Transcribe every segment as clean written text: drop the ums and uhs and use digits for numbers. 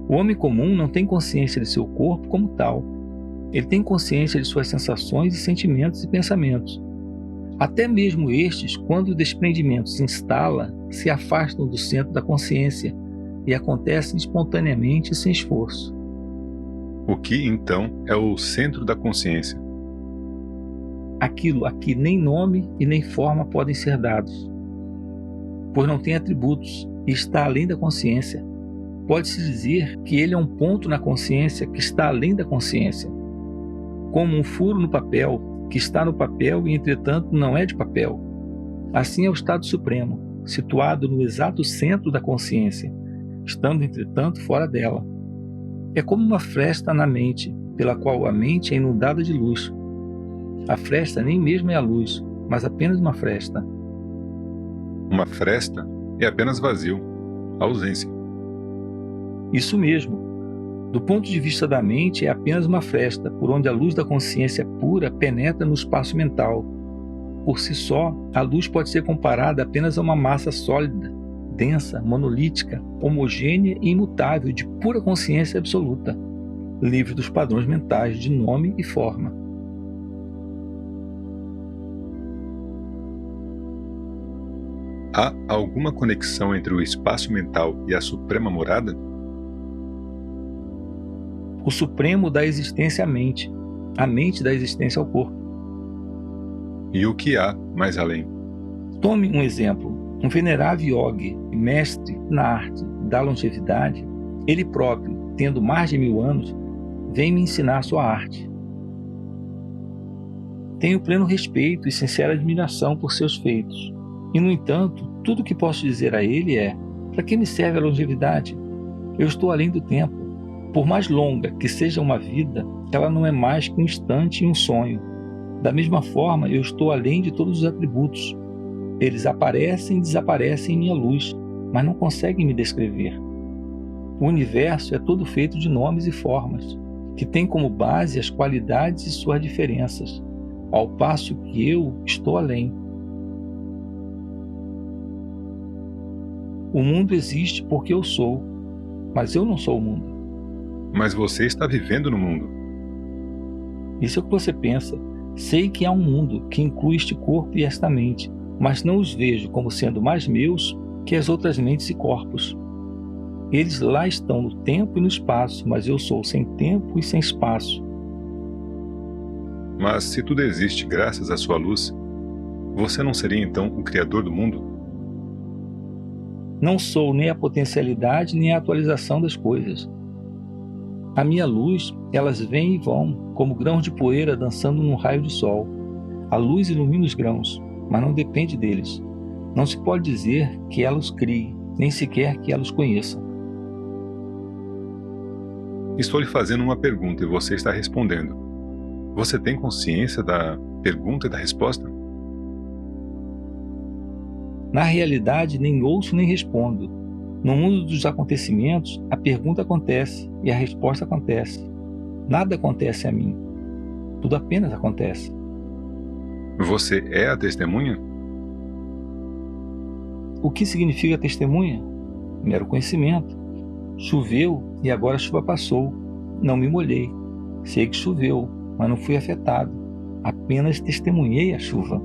O homem comum não tem consciência de seu corpo como tal. Ele tem consciência de suas sensações e sentimentos e pensamentos. Até mesmo estes, quando o desprendimento se instala, se afastam do centro da consciência e acontecem espontaneamente e sem esforço. O que, então, é o centro da consciência? Aquilo a que nem nome e nem forma podem ser dados, pois não tem atributos e está além da consciência. Pode-se dizer que ele é um ponto na consciência que está além da consciência, como um furo no papel, que está no papel e, entretanto, não é de papel. Assim é o estado supremo, situado no exato centro da consciência, estando, entretanto, fora dela. É como uma fresta na mente, pela qual a mente é inundada de luz. A fresta nem mesmo é a luz, mas apenas uma fresta. Uma fresta é apenas vazio, ausência. Isso mesmo. Do ponto de vista da mente, é apenas uma fresta, por onde a luz da consciência pura penetra no espaço mental. Por si só, a luz pode ser comparada apenas a uma massa sólida, densa, monolítica, homogênea e imutável de pura consciência absoluta, livre dos padrões mentais de nome e forma. Há alguma conexão entre o espaço mental e a suprema morada? O supremo dá existência à mente, a mente dá existência ao corpo. E o que há mais além? Tome um exemplo. Um venerável yogi, mestre na arte da longevidade, ele próprio, tendo mais de 1000 anos, vem me ensinar sua arte. Tenho pleno respeito e sincera admiração por seus feitos. E, no entanto, tudo o que posso dizer a ele é: para que me serve a longevidade? Eu estou além do tempo. Por mais longa que seja uma vida, ela não é mais que um instante e um sonho. Da mesma forma, eu estou além de todos os atributos. Eles aparecem e desaparecem em minha luz, mas não conseguem me descrever. O universo é todo feito de nomes e formas, que têm como base as qualidades e suas diferenças, ao passo que eu estou além. O mundo existe porque eu sou, mas eu não sou o mundo. Mas você está vivendo no mundo. Isso é o que você pensa. Sei que há um mundo que inclui este corpo e esta mente, mas não os vejo como sendo mais meus que as outras mentes e corpos. Eles lá estão no tempo e no espaço, mas eu sou sem tempo e sem espaço. Mas se tudo existe graças à sua luz, você não seria então o criador do mundo? Não sou nem a potencialidade nem a atualização das coisas. A minha luz, elas vêm e vão, como grãos de poeira dançando num raio de sol. A luz ilumina os grãos, mas não depende deles. Não se pode dizer que ela os crie, nem sequer que ela os conheça. Estou lhe fazendo uma pergunta e você está respondendo. Você tem consciência da pergunta e da resposta? Na realidade, nem ouço nem respondo. No mundo dos acontecimentos, a pergunta acontece e a resposta acontece. Nada acontece a mim. Tudo apenas acontece. Você é a testemunha? O que significa testemunha? Mero conhecimento. Choveu e agora a chuva passou. Não me molhei. Sei que choveu, mas não fui afetado. Apenas testemunhei a chuva.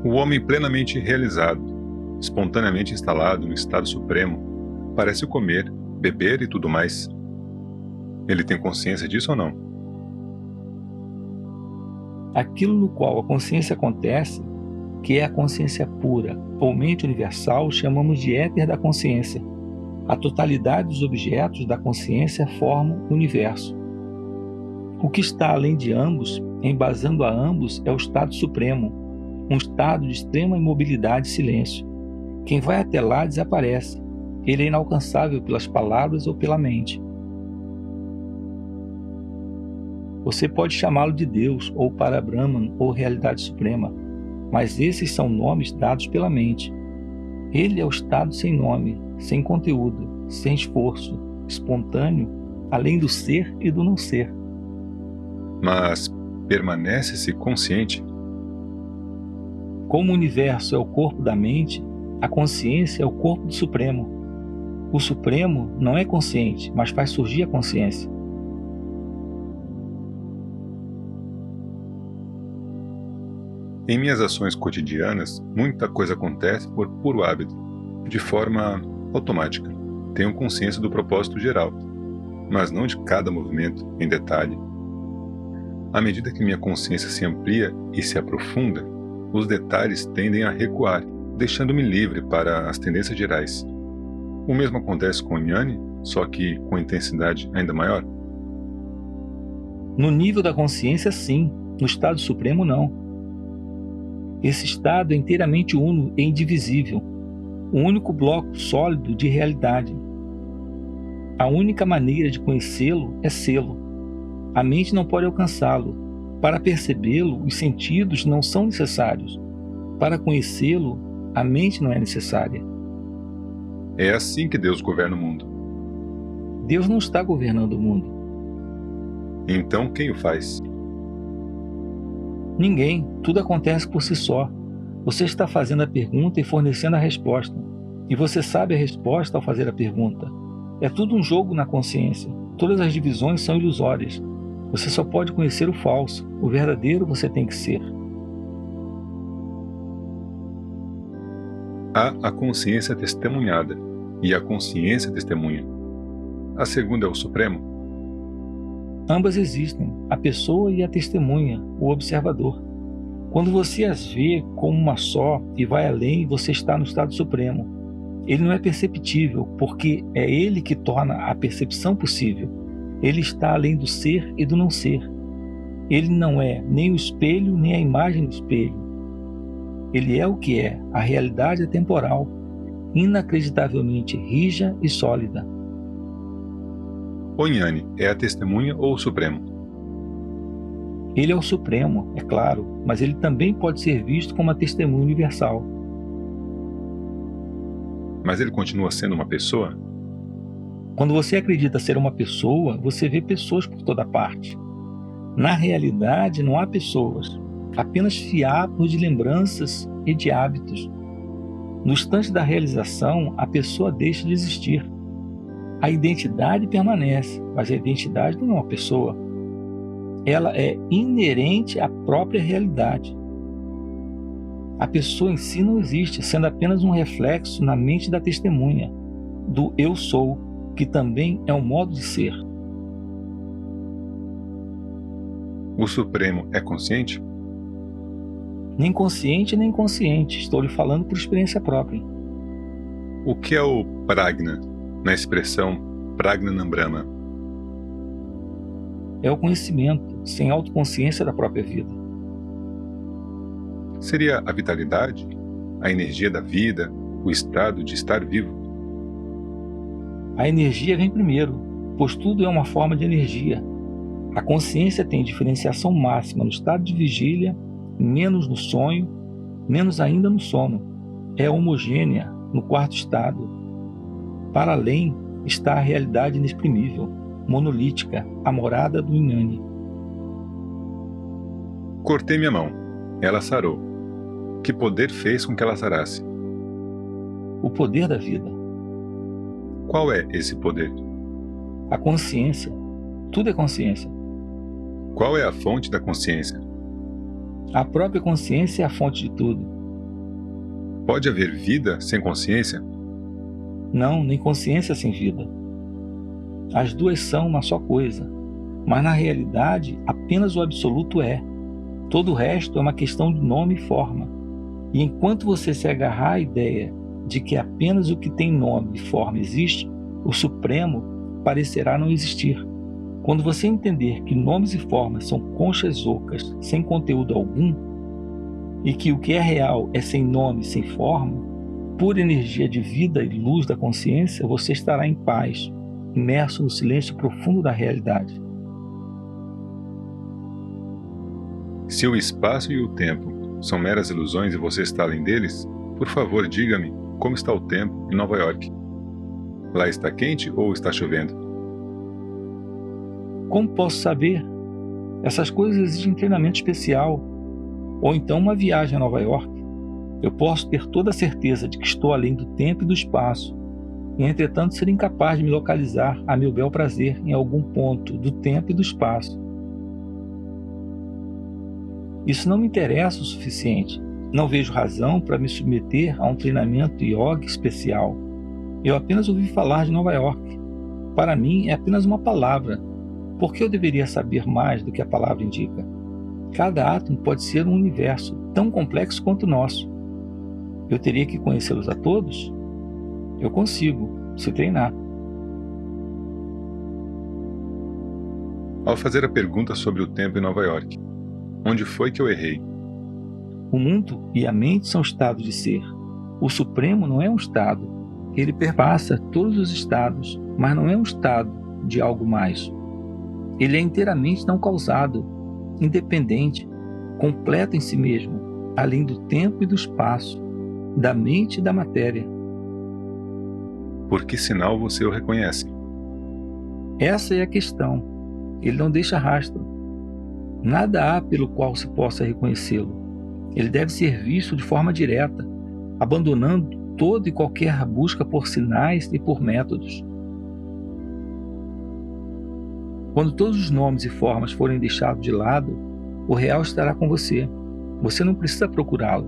O homem plenamente realizado, espontaneamente instalado no estado supremo, parece comer, beber e tudo mais. Ele tem consciência disso ou não? Aquilo no qual a consciência acontece, que é a consciência pura ou mente universal, chamamos de éter da consciência. A totalidade dos objetos da consciência formam o universo. O que está além de ambos, embasando a ambos, é o estado supremo, um estado de extrema imobilidade e silêncio. Quem vai até lá desaparece. Ele é inalcançável pelas palavras ou pela mente. Você pode chamá-lo de Deus, ou Parabrahman, ou Realidade Suprema, mas esses são nomes dados pela mente. Ele é o estado sem nome, sem conteúdo, sem esforço, espontâneo, além do ser e do não ser. Mas permanece-se consciente? Como o universo é o corpo da mente, a consciência é o corpo do Supremo. O Supremo não é consciente, mas faz surgir a consciência. Em minhas ações cotidianas, muita coisa acontece por puro hábito, de forma automática. Tenho consciência do propósito geral, mas não de cada movimento em detalhe. À medida que minha consciência se amplia e se aprofunda, os detalhes tendem a recuar, deixando-me livre para as tendências gerais. O mesmo acontece com Jnani, só que com intensidade ainda maior? No nível da consciência, sim. No estado supremo, não. Esse estado é inteiramente uno e indivisível, o único bloco sólido de realidade. A única maneira de conhecê-lo é sê-lo. A mente não pode alcançá-lo. Para percebê-lo, os sentidos não são necessários. Para conhecê-lo, a mente não é necessária. É assim que Deus governa o mundo. Deus não está governando o mundo. Então quem o faz? Ninguém. Tudo acontece por si só. Você está fazendo a pergunta e fornecendo a resposta. E você sabe a resposta ao fazer a pergunta. É tudo um jogo na consciência. Todas as divisões são ilusórias. Você só pode conhecer o falso. O verdadeiro você tem que ser. Há a consciência testemunhada e a consciência testemunha. A segunda é o Supremo. Ambas existem, a pessoa e a testemunha, o observador. Quando você as vê como uma só e vai além, você está no estado supremo. Ele não é perceptível, porque é ele que torna a percepção possível. Ele está além do ser e do não ser. Ele não é nem o espelho, nem a imagem do espelho. Ele é o que é, a realidade atemporal, inacreditavelmente rija e sólida. O Jnani é a testemunha ou o Supremo? Ele é o Supremo, é claro, mas ele também pode ser visto como a testemunha universal. Mas ele continua sendo uma pessoa? Quando você acredita ser uma pessoa, você vê pessoas por toda parte. Na realidade, não há pessoas, apenas fiapos de lembranças e de hábitos. No instante da realização, a pessoa deixa de existir. A identidade permanece, mas a identidade não é uma pessoa. Ela é inerente à própria realidade. A pessoa em si não existe, sendo apenas um reflexo na mente da testemunha, do eu sou, que também é um modo de ser. O Supremo é consciente? Nem consciente nem inconsciente, estou lhe falando por experiência própria. O que é o Prajna, na expressão Pragnanam Brahma? É o conhecimento, sem autoconsciência da própria vida. Seria a vitalidade, a energia da vida, o estado de estar vivo? A energia vem primeiro, pois tudo é uma forma de energia. A consciência tem diferenciação máxima no estado de vigília, menos no sonho, menos ainda no sono. É homogênea no quarto estado. Para além está a realidade inexprimível, monolítica, a morada do Jnani. Cortei minha mão. Ela sarou. Que poder fez com que ela sarasse? O poder da vida. Qual é esse poder? A consciência. Tudo é consciência. Qual é a fonte da consciência? A própria consciência é a fonte de tudo. Pode haver vida sem consciência? Não, nem consciência sem vida. As duas são uma só coisa, mas na realidade apenas o absoluto é. Todo o resto é uma questão de nome e forma. E enquanto você se agarrar à ideia de que apenas o que tem nome e forma existe, o Supremo parecerá não existir. Quando você entender que nomes e formas são conchas ocas sem conteúdo algum, e que o que é real é sem nome e sem forma, pura energia de vida e luz da consciência, você estará em paz, imerso no silêncio profundo da realidade. Se o espaço e o tempo são meras ilusões e você está além deles, por favor, diga-me como está o tempo em Nova York. Lá está quente ou está chovendo? Como posso saber? Essas coisas exigem treinamento especial, ou então uma viagem a Nova York. Eu posso ter toda a certeza de que estou além do tempo e do espaço, e entretanto ser incapaz de me localizar a meu bel prazer em algum ponto do tempo e do espaço. Isso não me interessa o suficiente. Não vejo razão para me submeter a um treinamento yoga especial. Eu apenas ouvi falar de Nova York. Para mim é apenas uma palavra. Por que eu deveria saber mais do que a palavra indica? Cada átomo pode ser um universo tão complexo quanto o nosso. Eu teria que conhecê-los a todos? Eu consigo, se treinar. Ao fazer a pergunta sobre o tempo em Nova York, onde foi que eu errei? O mundo e a mente são estados de ser. O Supremo não é um estado. Ele perpassa todos os estados, mas não é um estado de algo mais. Ele é inteiramente não causado, independente, completo em si mesmo, além do tempo e do espaço, da mente e da matéria. Por que sinal você o reconhece? Essa é a questão. Ele não deixa rastro. Nada há pelo qual se possa reconhecê-lo. Ele deve ser visto de forma direta, abandonando toda e qualquer busca por sinais e por métodos. Quando todos os nomes e formas forem deixados de lado, o real estará com você. Você não precisa procurá-lo.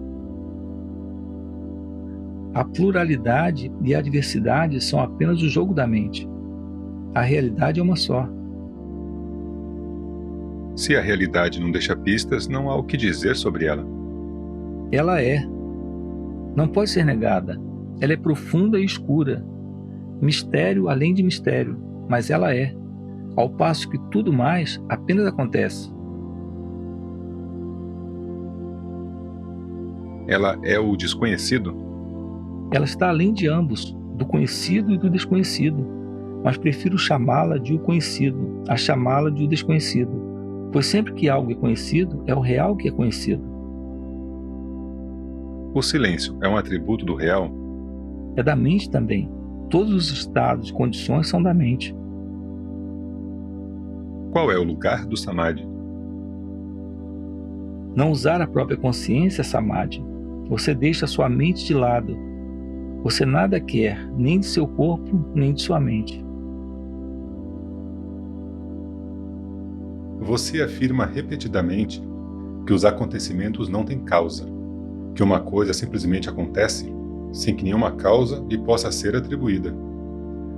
A pluralidade e a diversidade são apenas o jogo da mente. A realidade é uma só. Se a realidade não deixa pistas, não há o que dizer sobre ela. Ela é. Não pode ser negada. Ela é profunda e escura. Mistério além de mistério, mas ela é. Ao passo que tudo mais apenas acontece. Ela é o desconhecido? Ela está além de ambos, do conhecido e do desconhecido, mas prefiro chamá-la de o conhecido, a chamá-la de o desconhecido, pois sempre que algo é conhecido, é o real que é conhecido. O silêncio é um atributo do real? É da mente também. Todos os estados e condições são da mente. Qual é o lugar do Samadhi? Não usar a própria consciência é Samadhi. Você deixa sua mente de lado. Você nada quer, nem de seu corpo, nem de sua mente. Você afirma repetidamente que os acontecimentos não têm causa, que uma coisa simplesmente acontece sem que nenhuma causa lhe possa ser atribuída.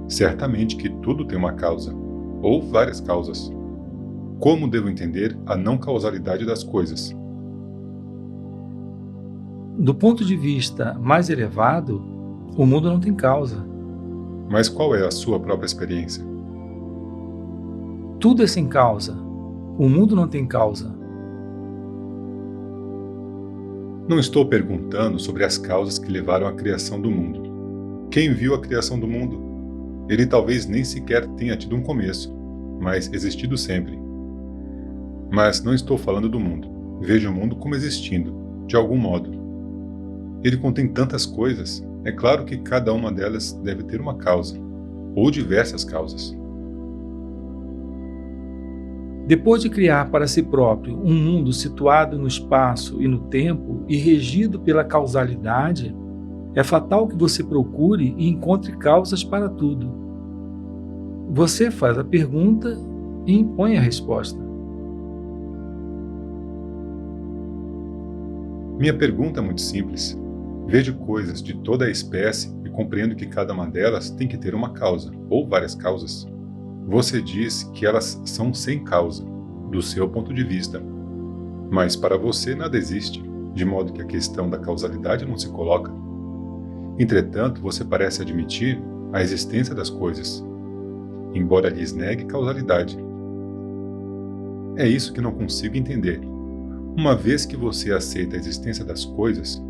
Certamente que tudo tem uma causa, ou várias causas. Como devo entender a não causalidade das coisas? Do ponto de vista mais elevado, o mundo não tem causa. Mas qual é a sua própria experiência? Tudo é sem causa. O mundo não tem causa. Não estou perguntando sobre as causas que levaram à criação do mundo. Quem viu a criação do mundo? Ele talvez nem sequer tenha tido um começo, mas existido sempre. Mas não estou falando do mundo. Vejo o mundo como existindo, de algum modo. Ele contém tantas coisas, é claro que cada uma delas deve ter uma causa, ou diversas causas. Depois de criar para si próprio um mundo situado no espaço e no tempo e regido pela causalidade, é fatal que você procure e encontre causas para tudo. Você faz a pergunta e impõe a resposta. Minha pergunta é muito simples. Vejo coisas de toda a espécie e compreendo que cada uma delas tem que ter uma causa, ou várias causas. Você diz que elas são sem causa, do seu ponto de vista. Mas para você nada existe, de modo que a questão da causalidade não se coloca. Entretanto, você parece admitir a existência das coisas, embora lhes negue causalidade. É isso que não consigo entender. Uma vez que você aceita a existência das coisas,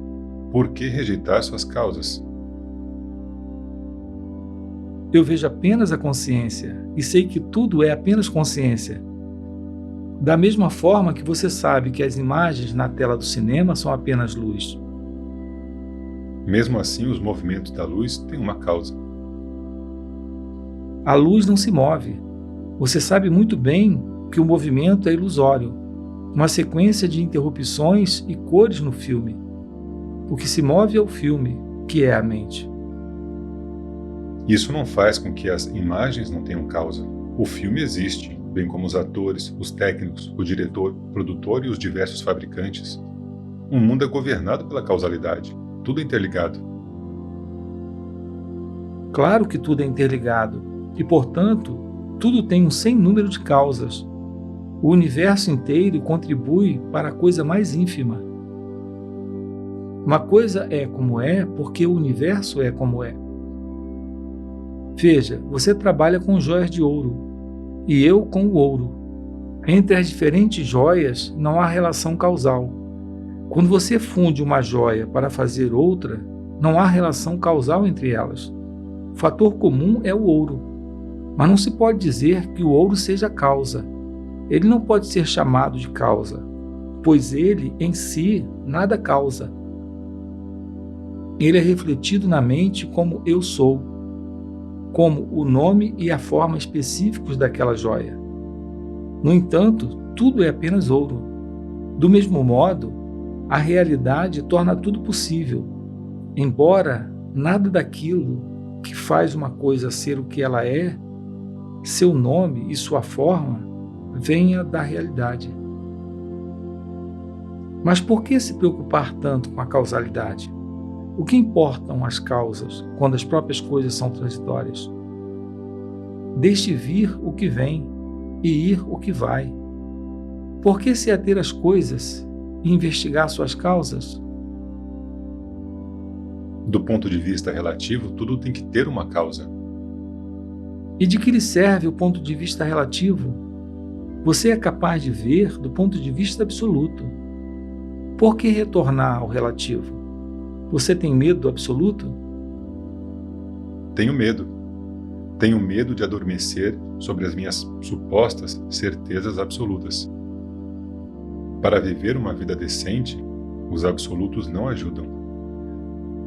por que rejeitar suas causas? Eu vejo apenas a consciência e sei que tudo é apenas consciência. Da mesma forma que você sabe que as imagens na tela do cinema são apenas luz. Mesmo assim, os movimentos da luz têm uma causa. A luz não se move. Você sabe muito bem que o movimento é ilusório, uma sequência de interrupções e cores no filme. O que se move é o filme, que é a mente. Isso não faz com que as imagens não tenham causa. O filme existe, bem como os atores, os técnicos, o diretor, o produtor e os diversos fabricantes. O mundo é governado pela causalidade. Tudo é interligado. Claro que tudo é interligado e, portanto, tudo tem um sem número de causas. O universo inteiro contribui para a coisa mais ínfima. Uma coisa é como é porque o universo é como é. Veja, você trabalha com joias de ouro e eu com o ouro. Entre as diferentes joias não há relação causal. Quando você funde uma joia para fazer outra, não há relação causal entre elas. O fator comum é o ouro, mas não se pode dizer que o ouro seja causa. Ele não pode ser chamado de causa, pois ele, em si, nada causa. Ele é refletido na mente como eu sou, como o nome e a forma específicos daquela joia. No entanto, tudo é apenas ouro. Do mesmo modo, a realidade torna tudo possível, embora nada daquilo que faz uma coisa ser o que ela é, seu nome e sua forma, venha da realidade. Mas por que se preocupar tanto com a causalidade? O que importam as causas quando as próprias coisas são transitórias? Deixe vir o que vem e ir o que vai. Por que se ater às coisas e investigar suas causas? Do ponto de vista relativo, tudo tem que ter uma causa. E de que lhe serve o ponto de vista relativo? Você é capaz de ver do ponto de vista absoluto. Por que retornar ao relativo? Você tem medo do absoluto? Tenho medo. Tenho medo de adormecer sobre as minhas supostas certezas absolutas. Para viver uma vida decente, os absolutos não ajudam.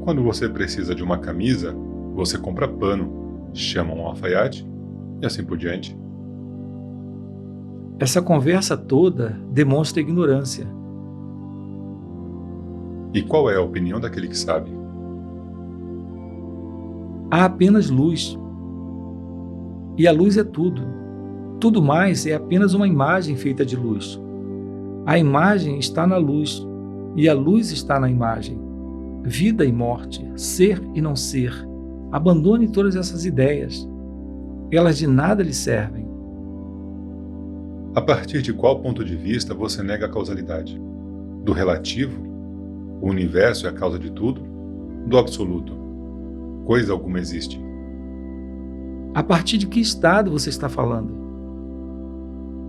Quando você precisa de uma camisa, você compra pano, chama um alfaiate e assim por diante. Essa conversa toda demonstra ignorância. E qual é a opinião daquele que sabe? Há apenas luz. E a luz é tudo. Tudo mais é apenas uma imagem feita de luz. A imagem está na luz, e a luz está na imagem. Vida e morte, ser e não ser. Abandone todas essas ideias. Elas de nada lhe servem. A partir de qual ponto de vista você nega a causalidade? Do relativo? O universo é a causa de tudo? Do absoluto? Coisa alguma existe? A partir de que estado você está falando?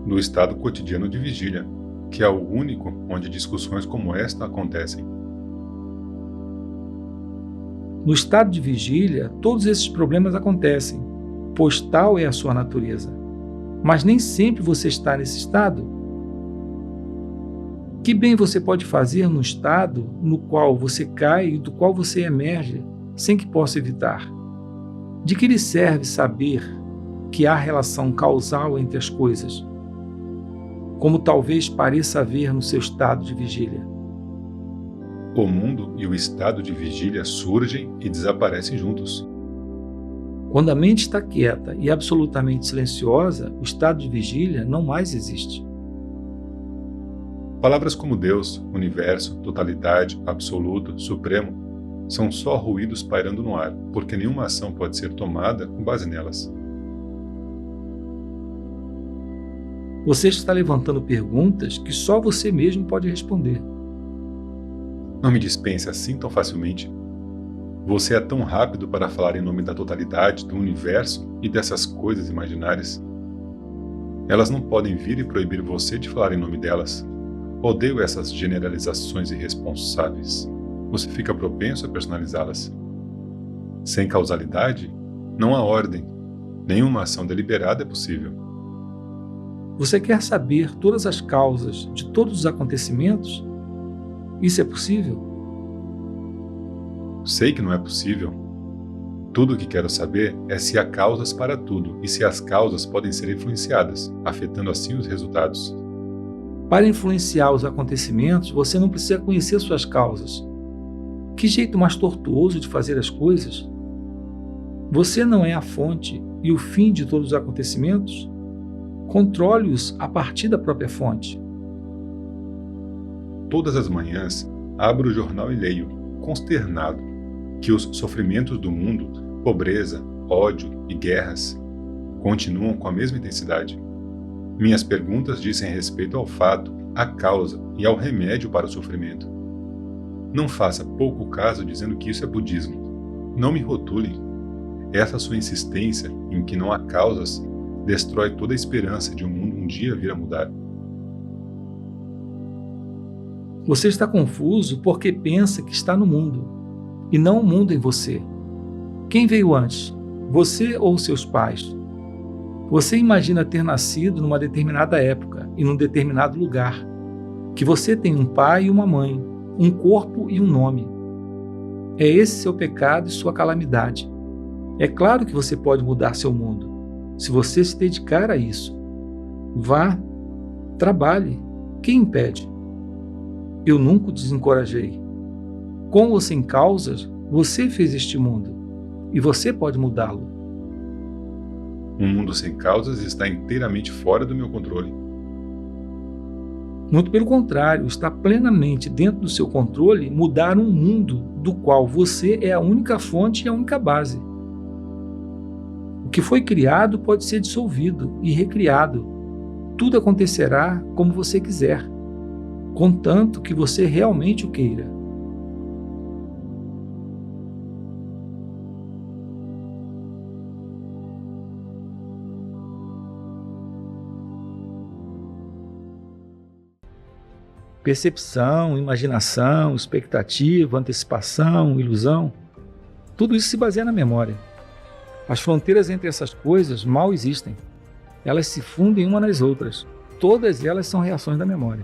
Do estado cotidiano de vigília, que é o único onde discussões como esta acontecem. No estado de vigília, todos esses problemas acontecem, pois tal é a sua natureza. Mas nem sempre você está nesse estado. Que bem você pode fazer no estado no qual você cai e do qual você emerge, sem que possa evitar? De que lhe serve saber que há relação causal entre as coisas, como talvez pareça haver no seu estado de vigília? O mundo e o estado de vigília surgem e desaparecem juntos. Quando a mente está quieta e absolutamente silenciosa, o estado de vigília não mais existe. Palavras como Deus, universo, totalidade, absoluto, supremo, são só ruídos pairando no ar, porque nenhuma ação pode ser tomada com base nelas. Você está levantando perguntas que só você mesmo pode responder. Não me dispense assim tão facilmente. Você é tão rápido para falar em nome da totalidade, do universo e dessas coisas imaginárias. Elas não podem vir e proibir você de falar em nome delas. Odeio essas generalizações irresponsáveis. Você fica propenso a personalizá-las. Sem causalidade, não há ordem. Nenhuma ação deliberada é possível. Você quer saber todas as causas de todos os acontecimentos? Isso é possível? Sei que não é possível. Tudo o que quero saber é se há causas para tudo e se as causas podem ser influenciadas, afetando assim os resultados. Para influenciar os acontecimentos, você não precisa conhecer suas causas. Que jeito mais tortuoso de fazer as coisas? Você não é a fonte e o fim de todos os acontecimentos? Controle-os a partir da própria fonte. Todas as manhãs, abro o jornal e leio, consternado, que os sofrimentos do mundo, pobreza, ódio e guerras, continuam com a mesma intensidade. Minhas perguntas dizem respeito ao fato, à causa e ao remédio para o sofrimento. Não faça pouco caso dizendo que isso é budismo. Não me rotule. Essa sua insistência em que não há causas destrói toda a esperança de um mundo um dia vir a mudar. Você está confuso porque pensa que está no mundo, e não o mundo em você. Quem veio antes, você ou seus pais? Você imagina ter nascido numa determinada época e num determinado lugar, que você tem um pai e uma mãe, um corpo e um nome. É esse seu pecado e sua calamidade. É claro que você pode mudar seu mundo, se você se dedicar a isso. Vá, trabalhe, quem impede? Eu nunca o desencorajei. Com ou sem causas, você fez este mundo, e você pode mudá-lo. Um mundo sem causas está inteiramente fora do meu controle. Muito pelo contrário, está plenamente dentro do seu controle mudar um mundo do qual você é a única fonte e a única base. O que foi criado pode ser dissolvido e recriado. Tudo acontecerá como você quiser, contanto que você realmente o queira. Percepção, imaginação, expectativa, antecipação, ilusão, tudo isso se baseia na memória. As fronteiras entre essas coisas mal existem. Elas se fundem uma nas outras. Todas elas são reações da memória.